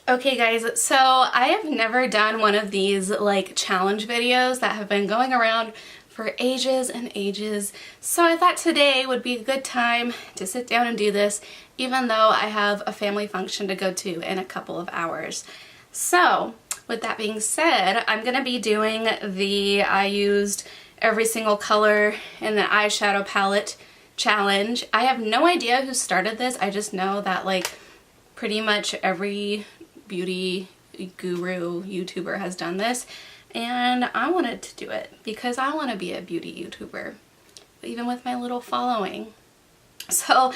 Okay guys, so I have never done one of these like challenge videos that have been going around for ages and ages. So I thought today would be a good time to sit down and do this, even though I have a family function to go to in a couple of hours. So with that being said, I'm going to be doing I used every single color in the eyeshadow palette challenge. I have no idea who started this. I just know that like pretty much every beauty guru YouTuber has done this, and I wanted to do it because I want to be a beauty YouTuber, even with my little following. So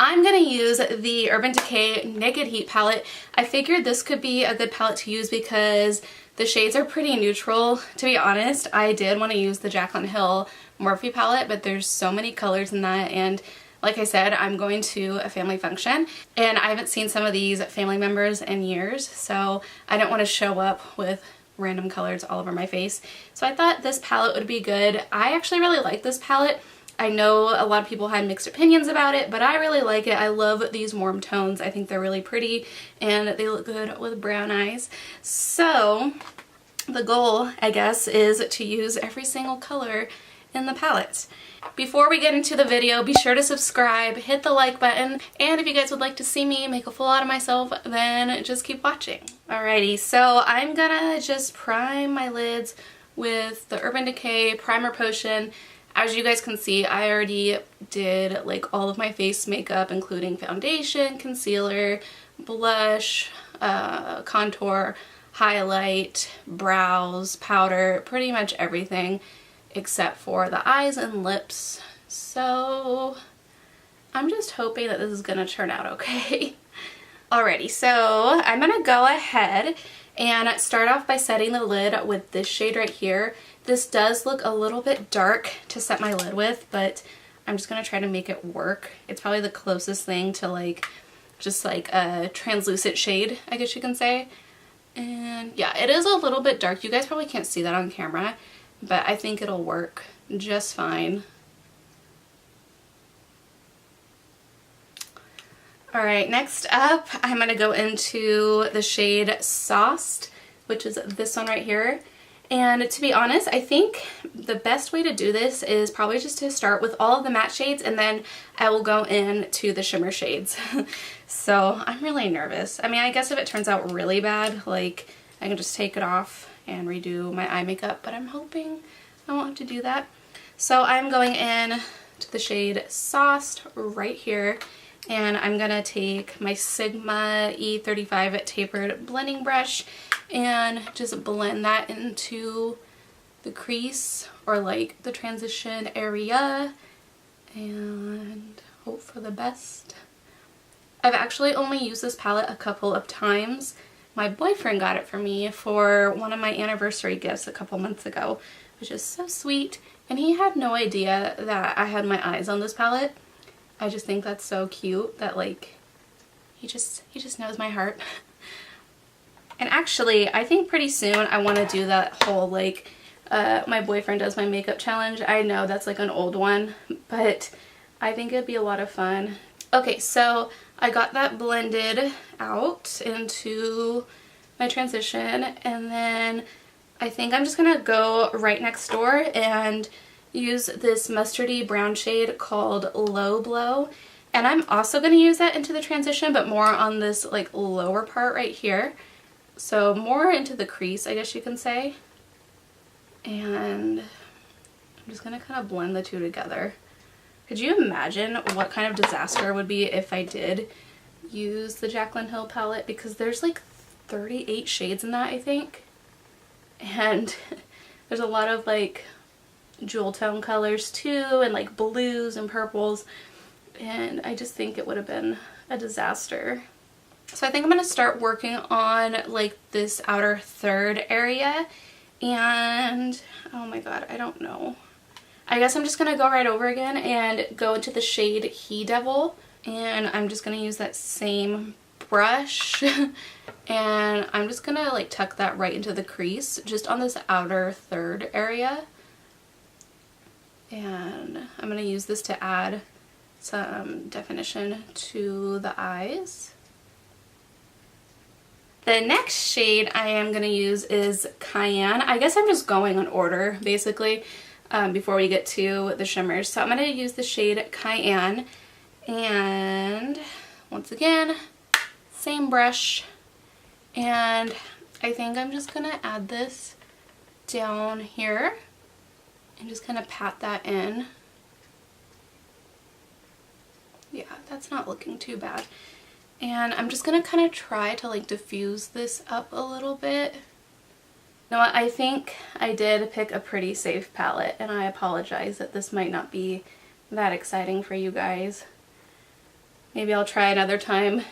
I'm going to use the Urban Decay Naked Heat palette. I figured this could be a good palette to use because the shades are pretty neutral. To be honest, I did want to use the Jaclyn Hill Morphe palette, but there's so many colors in that, and like I said, I'm going to a family function and I haven't seen some of these family members in years, so I don't want to show up with random colors all over my face. So I thought this palette would be good. I actually really like this palette. I know a lot of people had mixed opinions about it, but I really like it. I love these warm tones. I think they're really pretty and they look good with brown eyes. So the goal, I guess, is to use every single color in the palette. Before we get into the video, be sure to subscribe, hit the like button, and if you guys would like to see me make a fool out of myself, then just keep watching. Alrighty, so I'm gonna just prime my lids with the Urban Decay Primer Potion. As you guys can see, I already did like all of my face makeup, including foundation, concealer, blush, contour, highlight, brows, powder, pretty much everything except for the eyes and lips. So I'm just hoping that this is gonna turn out okay. Alrighty, so I'm gonna go ahead and start off by setting the lid with this shade right here. This does look a little bit dark to set my lid with, but I'm just gonna try to make it work. It's probably the closest thing to like just like a translucent shade, I guess you can say. And yeah, it is a little bit dark. You guys probably can't see that on camera, but I think it'll work just fine. Alright, next up I'm going to go into the shade Sauced, which is this one right here. And to be honest, I think the best way to do this is probably just to start with all of the matte shades, and then I will go into the shimmer shades. So I'm really nervous. I mean, I guess if it turns out really bad, like I can just take it off and redo my eye makeup, but I'm hoping I won't have to do that. So I'm going in to the shade Sauced right here, and I'm gonna take my Sigma E35 Tapered blending brush and just blend that into the crease or like the transition area and hope for the best. I've actually only used this palette a couple of times. My boyfriend got it for me for one of my anniversary gifts a couple months ago, which is so sweet, and he had no idea that I had my eyes on this palette. I just think that's so cute that like he just knows my heart. And actually, I think pretty soon I want to do that whole like my boyfriend does my makeup challenge. I know that's like an old one, but I think it'd be a lot of fun. Okay, so I got that blended out into my transition, and then I think I'm just gonna go right next door and use this mustardy brown shade called Low Blow, and I'm also gonna use that into the transition, but more on this like lower part right here, so more into the crease, I guess you can say. And I'm just gonna kind of blend the two together. Could you imagine what kind of disaster it would be if I did use the Jaclyn Hill palette? Because there's like 38 shades in that, I think. And there's a lot of like jewel tone colors too, and like blues and purples. And I just think it would have been a disaster. So I think I'm going to start working on like this outer third area. And oh my god, I don't know. I guess I'm just going to go right over again and go into the shade He Devil, and I'm just going to use that same brush and I'm just going to like tuck that right into the crease just on this outer third area, and I'm going to use this to add some definition to the eyes. The next shade I am going to use is Cayenne. I guess I'm just going in order, basically, before we get to the shimmers. So I'm going to use the shade Cayenne. And once again, same brush. And I think I'm just going to add this down here and just kind of pat that in. Yeah, that's not looking too bad. And I'm just going to kind of try to like diffuse this up a little bit. You know what, I think I did pick a pretty safe palette, and I apologize that this might not be that exciting for you guys. Maybe I'll try another time,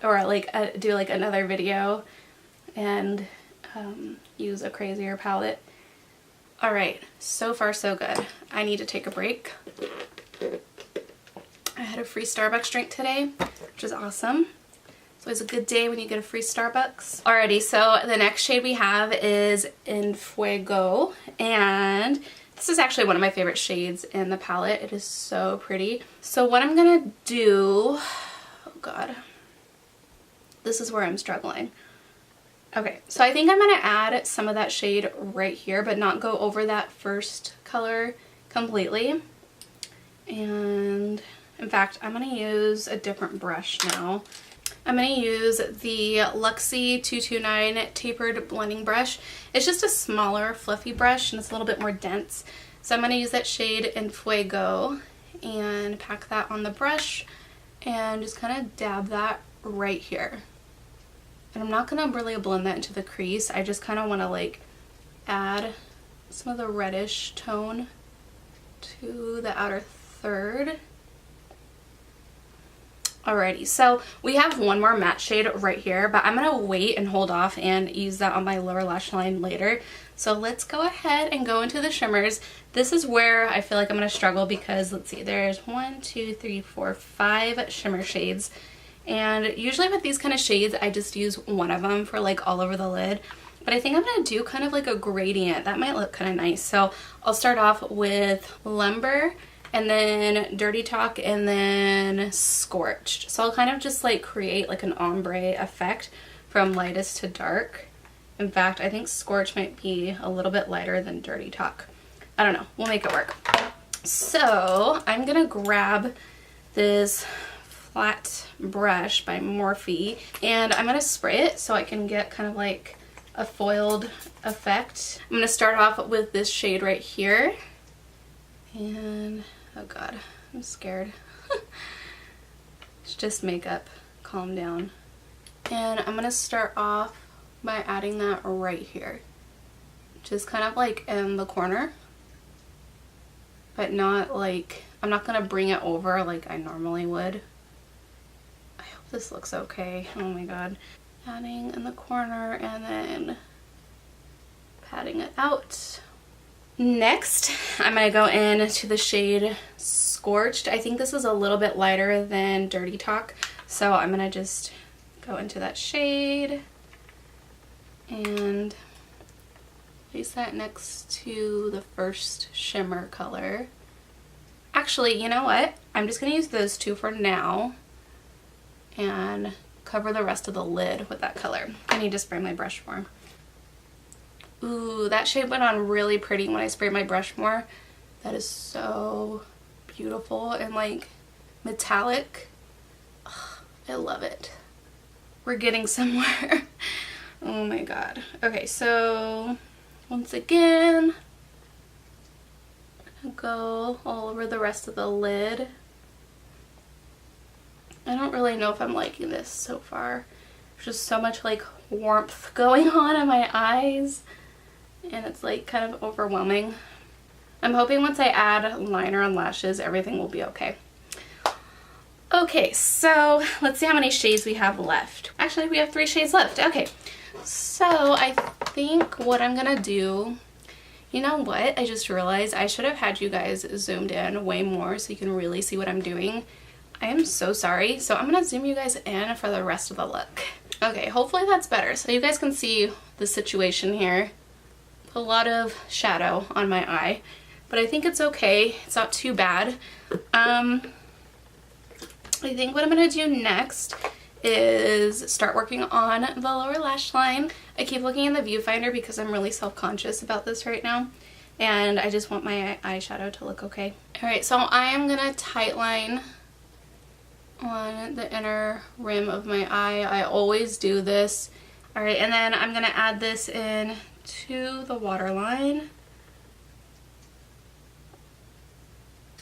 or like do like another video and use a crazier palette. Alright, so far so good. I need to take a break. I had a free Starbucks drink today, which is awesome. It's always a good day when you get a free Starbucks. Alrighty, so the next shade we have is In Fuego, and this is actually one of my favorite shades in the palette. It is so pretty. So what I'm gonna do, oh god, this is where I'm struggling. Okay, so I think I'm gonna add some of that shade right here, but not go over that first color completely. And in fact, I'm going to use a different brush now. I'm going to use the Luxie 229 Tapered blending brush. It's just a smaller, fluffy brush, and it's a little bit more dense. So I'm going to use that shade In Fuego and pack that on the brush and just kind of dab that right here. And I'm not going to really blend that into the crease. I just kind of want to like add some of the reddish tone to the outer third. Alrighty, so we have one more matte shade right here, but I'm going to wait and hold off and use that on my lower lash line later. So let's go ahead and go into the shimmers. This is where I feel like I'm going to struggle because, let's see, there's 1, 2, 3, 4, 5 shimmer shades. And usually with these kind of shades, I just use one of them for like all over the lid. But I think I'm going to do kind of like a gradient. That might look kind of nice. So I'll start off with Ember, and then Dirty Talk, and then Scorched. So I'll kind of just like create like an ombre effect from lightest to dark. In fact, I think Scorched might be a little bit lighter than Dirty Talk. I don't know. We'll make it work. So I'm going to grab this flat brush by Morphe, and I'm going to spray it so I can get kind of like a foiled effect. I'm going to start off with this shade right here. And oh god, I'm scared. It's just makeup. Calm down. And I'm going to start off by adding that right here. Just kind of like in the corner. But not like, I'm not going to bring it over like I normally would. I hope this looks okay. Oh my god. Adding in the corner and then patting it out. Next, I'm going to go into the shade Scorched. I think this is a little bit lighter than Dirty Talk, so I'm going to just go into that shade and place that next to the first shimmer color. Actually, you know what? I'm just going to use those two for now and cover the rest of the lid with that color. I need to spray my brush more. Ooh, that shade went on really pretty when I sprayed my brush more. That is so beautiful and like metallic. Ugh, I love it. We're getting somewhere. Oh my god. Okay, so once again, I'm gonna go all over the rest of the lid. I don't really know if I'm liking this so far. There's just so much like warmth going on in my eyes, and it's like kind of overwhelming. I'm hoping once I add liner and lashes, everything will be okay. Okay, so let's see how many shades we have left. Actually, we have 3 shades left. Okay, so I think what I'm gonna do, you know what? I just realized I should have had you guys zoomed in way more so you can really see what I'm doing. I am so sorry. So I'm gonna zoom you guys in for the rest of the look. Okay, hopefully that's better so you guys can see the situation here. A lot of shadow on my eye, but I think it's okay. It's not too bad. I think what I'm gonna do next is start working on the lower lash line. I keep looking in the viewfinder because I'm really self-conscious about this right now, and I just want my eyeshadow to look okay. Alright, so I am gonna tightline on the inner rim of my eye. I always do this. Alright, and then I'm gonna add this in to the waterline.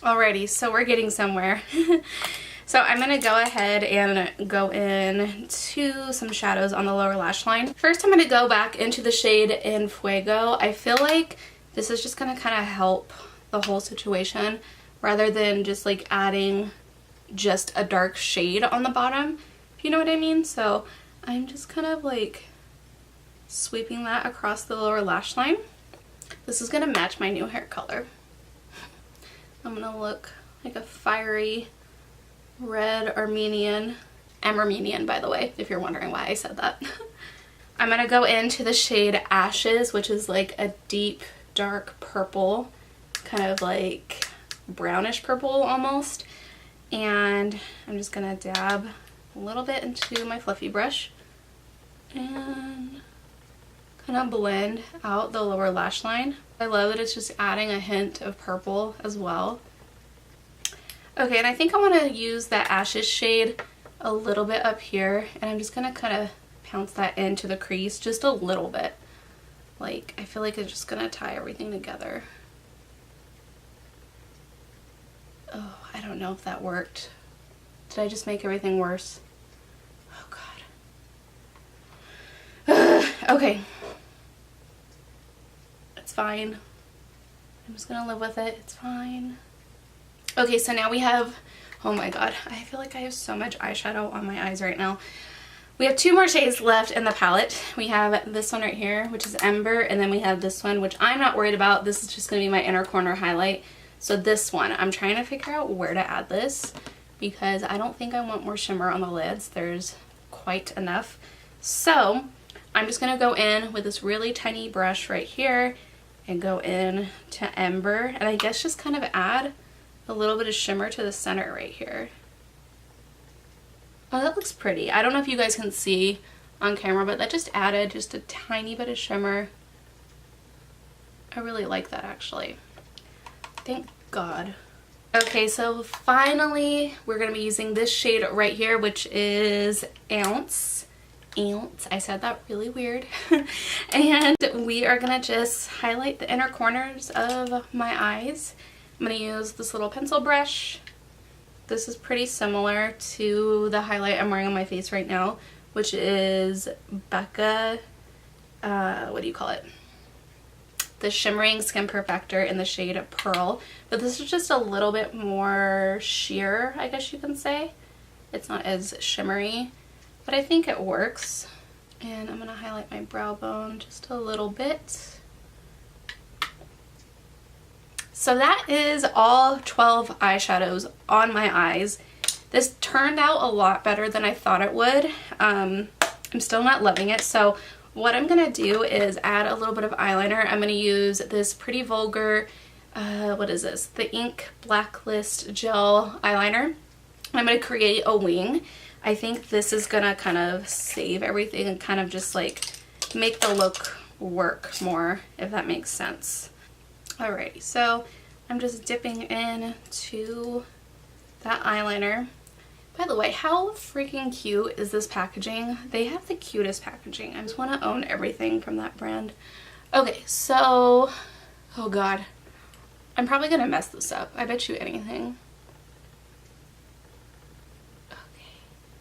Alrighty, so we're getting somewhere. So I'm going to go ahead and go in to some shadows on the lower lash line. First I'm going to go back into the shade in Fuego. I feel like this is just going to kind of help the whole situation rather than just like adding just a dark shade on the bottom, if you know what I mean. So I'm just kind of like sweeping that across the lower lash line. This is going to match my new hair color. I'm going to look like a fiery red Armenian, Armenian by the way, if you're wondering why I said that. I'm going to go into the shade Ashes, which is like a deep dark purple, kind of like brownish purple almost. And I'm just going to dab a little bit into my fluffy brush and kind of blend out the lower lash line. I love that it's just adding a hint of purple as well. Okay, and I think I want to use that Ashes shade a little bit up here, and I'm just going to kind of pounce that into the crease just a little bit. Like, I feel like it's just going to tie everything together. Oh, I don't know if that worked. Did I just make everything worse? Oh, God. Okay. It's fine. I'm just going to live with it. It's fine. Okay, so now we have, oh my god, I feel like I have so much eyeshadow on my eyes right now. We have two more shades left in the palette. We have this one right here, which is Ember, and then we have this one, which I'm not worried about. This is just going to be my inner corner highlight. So this one, I'm trying to figure out where to add this because I don't think I want more shimmer on the lids. There's quite enough. So I'm just going to go in with this really tiny brush right here and go in to Ember, and I guess just kind of add a little bit of shimmer to the center right here. Oh, that looks pretty. I don't know if you guys can see on camera, but that just added just a tiny bit of shimmer. I really like that actually. Thank God. Okay, so finally we're going to be using this shade right here, which is Ounce. I said that really weird. And we are going to just highlight the inner corners of my eyes. I'm going to use this little pencil brush. This is pretty similar to the highlight I'm wearing on my face right now, which is Becca, what do you call it? The Shimmering Skin Perfector in the shade Pearl. But this is just a little bit more sheer, I guess you can say. It's not as shimmery, but I think it works. And I'm going to highlight my brow bone just a little bit. So that is all 12 eyeshadows on my eyes. This turned out a lot better than I thought it would. I'm still not loving it, so what I'm going to do is add a little bit of eyeliner. I'm going to use this Pretty Vulgar, what is this? The Ink Blacklist Gel Eyeliner. I'm going to create a wing. I think this is going to kind of save everything and kind of just like make the look work more, if that makes sense. Alrighty, so I'm just dipping into that eyeliner. By the way, how freaking cute is this packaging? They have the cutest packaging. I just want to own everything from that brand. Okay, so, oh god, I'm probably gonna mess this up. I bet you anything. Okay,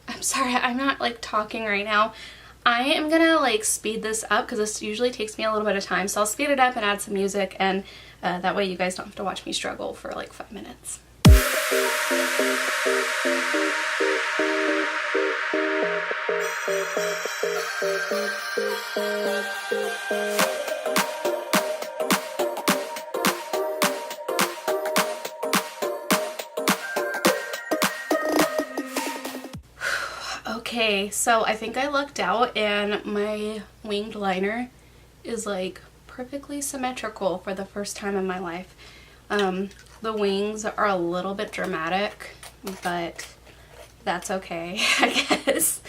I'm sorry, I'm not like talking right now. I am gonna like speed this up because this usually takes me a little bit of time, so I'll speed it up and add some music, and that way you guys don't have to watch me struggle for like 5 minutes. Okay, so I think I lucked out and my winged liner is like perfectly symmetrical for the first time in my life. The wings are a little bit dramatic, but that's okay, I guess.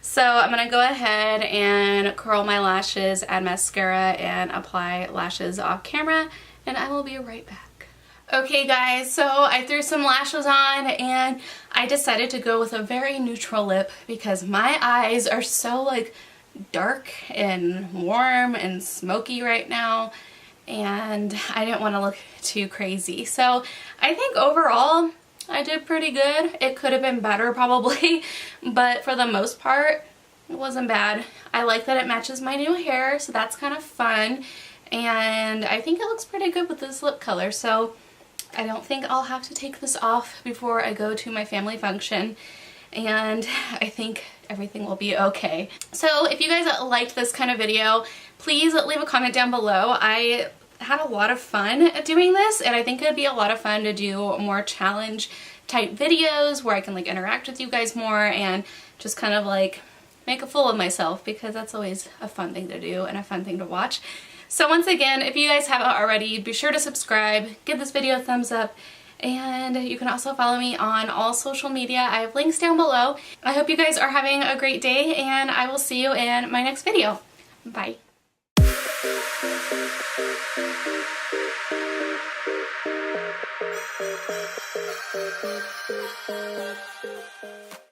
So I'm gonna go ahead and curl my lashes, add mascara, and apply lashes off camera, and I will be right back. Okay guys, so I threw some lashes on and I decided to go with a very neutral lip because my eyes are so like dark and warm and smoky right now, and I didn't want to look too crazy. So I think overall I did pretty good. It could have been better probably, but for the most part it wasn't bad. I like that it matches my new hair, so that's kind of fun, and I think it looks pretty good with this lip color, so I don't think I'll have to take this off before I go to my family function, and I think everything will be okay. So if you guys liked this kind of video, please leave a comment down below. I had a lot of fun doing this, and I think it'd be a lot of fun to do more challenge type videos where I can like interact with you guys more and just kind of like make a fool of myself, because that's always a fun thing to do and a fun thing to watch. So once again, if you guys haven't already, be sure to subscribe, give this video a thumbs up, and you can also follow me on all social media. I have links down below. I hope you guys are having a great day, and I will see you in my next video. Bye.